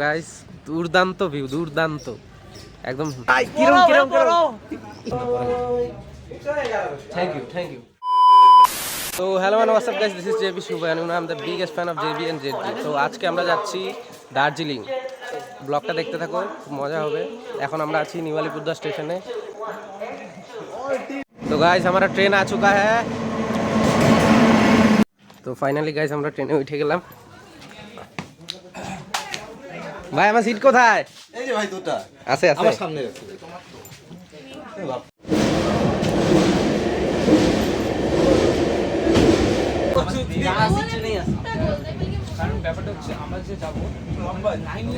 Guys দুর্দান্ত view, দুর্দান্ত একদম। কিরম কিরম কিরম। Thank you. তো hello man, what's up guys, this is JB Shubho and I am the biggest fan of JB and ZG. তো আজকে আমরা যাচ্ছি দার্জিলিং। ব্লগটা দেখতে থাকো, খুব মজা হবে। এখন আমরা আছি নিউ আলিপুরদুয়ার স্টেশনে। তো গাইস हमारा ट्रेन आ चुका है। তো ফাইনালি গাইস আমরা ট্রেনে উঠে গেলাম। ভাই আমার সিট কোথায়? এই যে ভাই দুটো আছে আমার সামনে আছে। কারণ ব্যাপারটা হচ্ছে আমরা যে যাবো লম্বা লাইনে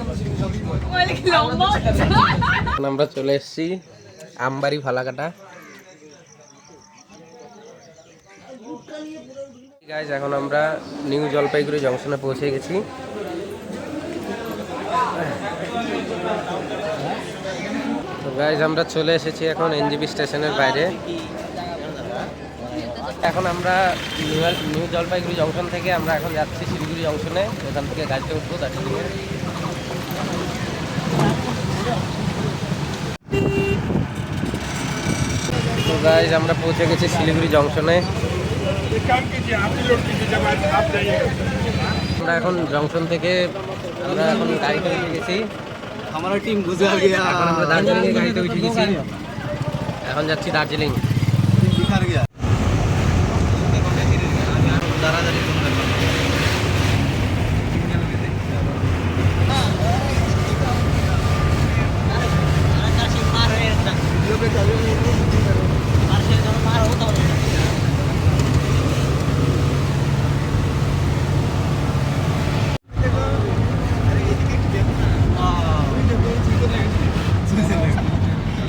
আমরা চলে এসেছি আমবাড়ি ফালাকাটা। গাইস এখন আমরা নিউ জলপাইগুড়ি জংশনে পৌঁছে গেছি। তো গাইস আমরা চলে এসেছি এখন এনজেপি স্টেশনের বাইরে। এখন আমরা নিউ জলপাইগুড়ি জংশন থেকে আমরা এখন যাচ্ছি শিলিগুড়ি জংশনে। ওখান থেকে গাড়িতে উঠবো দার্জিলিংয়ে। তো গাইস আমরা পৌঁছে গেছি শিলিগুড়ি জংশনে। আমরা এখন জংশন থেকে আমরা এখন গাড়িতে উঠে গেছি। हमारा टीम गुजर गया। এখন আমরা দার্জিলিংয়ে গাড়িতে উঠে গেছি। এখন যাচ্ছি দার্জিলিং। बिखर गया। दारादारी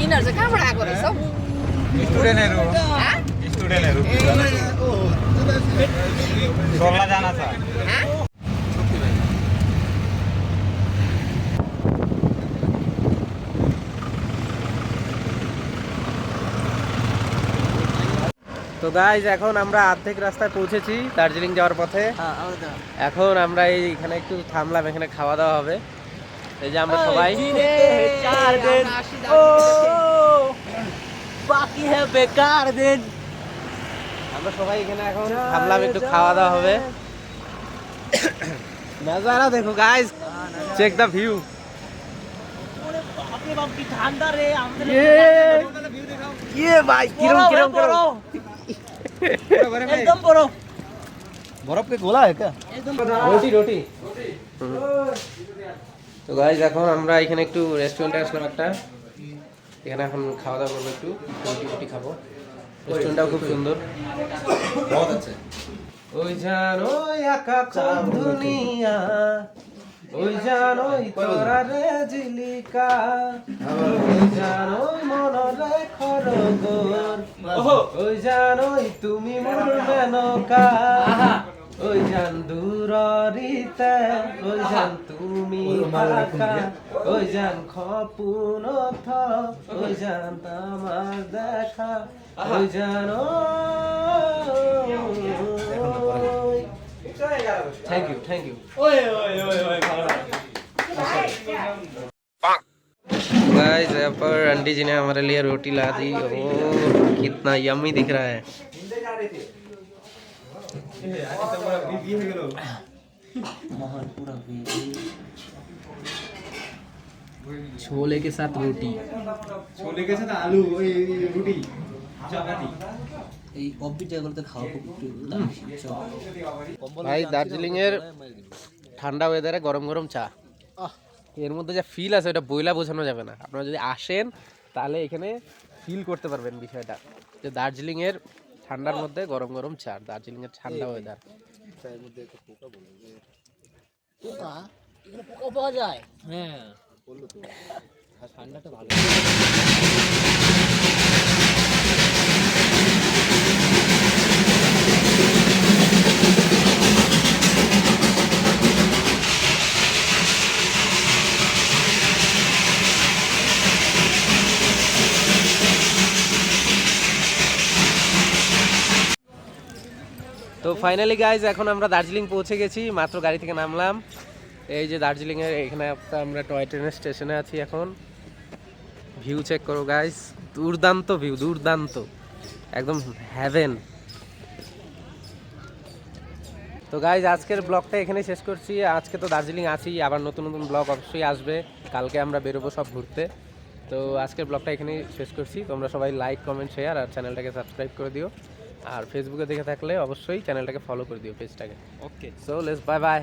Inerja kah berapa orang so? Student है रो Hah? स्टूडेंट है रो सोलह जाना था। Hah? তো গাইজ এখন আমরা অর্ধেক রাস্তায় পৌঁছেছি দার্জিলিং যাওয়ার পথে। এখন আমরা এইখানে একটু থামলাম, এখানে খাওয়া দাওয়া হবে। এই যে আমরা সবাই बाकी है बेकार दिन। আমরা সবাই এখানে এখন থামলাম, একটু খাওয়া দাওয়া হবে। নজারা দেখো গাইজ, চেক দ্য ভিউ। बाप रे बाप की ठंडा रे ये भाई किरम किरम करो। एकदम बरो बर्फ के गोला है क्या? রুটি। তো গাইজ এখন আমরা এখানে একটু রেস্টুরেন্টে আসলাম একটা। এখানে এখন খাওয়া দাওয়া করবো, একটু রুটি খাবো। রেস্টুরেন্টটাও খুব সুন্দর। बहुत अच्छे। ওই জান ওই আকাশ দুনিয়া, ওই জান ওই তোরা রে জিলিকা, ওই জান ওই মনরে খরগোর, ওই জান ওই তুমি মোর মেনকা, ওই জান দূররিতে, ওই জান তুমি ফাঁকা, ওই জান খপুন থ, ওই জান তোমার দেখা, ওই জান थैंक यू। गाइस यहाँ पर आंटी जी ने हमारे लिए रोटी ला दी। ओ कितना यम्मी दिख रहा है। छोले के साथ रोटी, छोले के साथ आलू रोटी चपाती। এই অফবিট জায়গাগুলোতে খাওয়া খুব একটু ভাই দার্জিলিং এর ঠান্ডা ওয়েদারে গরম গরম চা, এর মধ্যে যা ফিল আছে ওটা বইলা বোঝানো যাবে না। আপনারা যদি আসেন তাহলে এখানে ফিল করতে পারবেন বিষয়টা, যে দার্জিলিং এর ঠান্ডার মধ্যে গরম গরম চা, দার্জিলিং এর ঠান্ডা ওয়েদার। চায়ের মধ্যে একটা পোকা বলে যে পোকা, এখানে পোকা পাওয়া যায়। হ্যাঁ বললো তো, আর ঠান্ডাটা ভালো। তো ফাইনালি গাইজ এখন আমরা দার্জিলিং পৌঁছে গেছি, মাত্র গাড়ি থেকে নামলাম। এই যে দার্জিলিংয়ের এখানে একটা আমরা টয় ট্রেনের স্টেশনে আছি এখন। ভিউ চেক করো গাইস, দুর্দান্ত ভিউ, দুর্দান্ত, একদম হ্যাভেন। তো গাইজ আজকের ব্লগটা এখানেই শেষ করছি। আজকে তো দার্জিলিং আছি, আবার নতুন নতুন ব্লগ অবশ্যই আসবে। কালকে আমরা বেরোবো সব ঘুরতে। তো আজকের ব্লগটা এখানেই শেষ করছি। তোমরা সবাই লাইক, কমেন্ট, শেয়ার আর চ্যানেলটাকে সাবস্ক্রাইব করে দিও। আর ফেসবুকে দেখে থাকলে অবশ্যই চ্যানেলটাকে ফলো করে দিও, পেজটাকে। Okay. So let's bye by.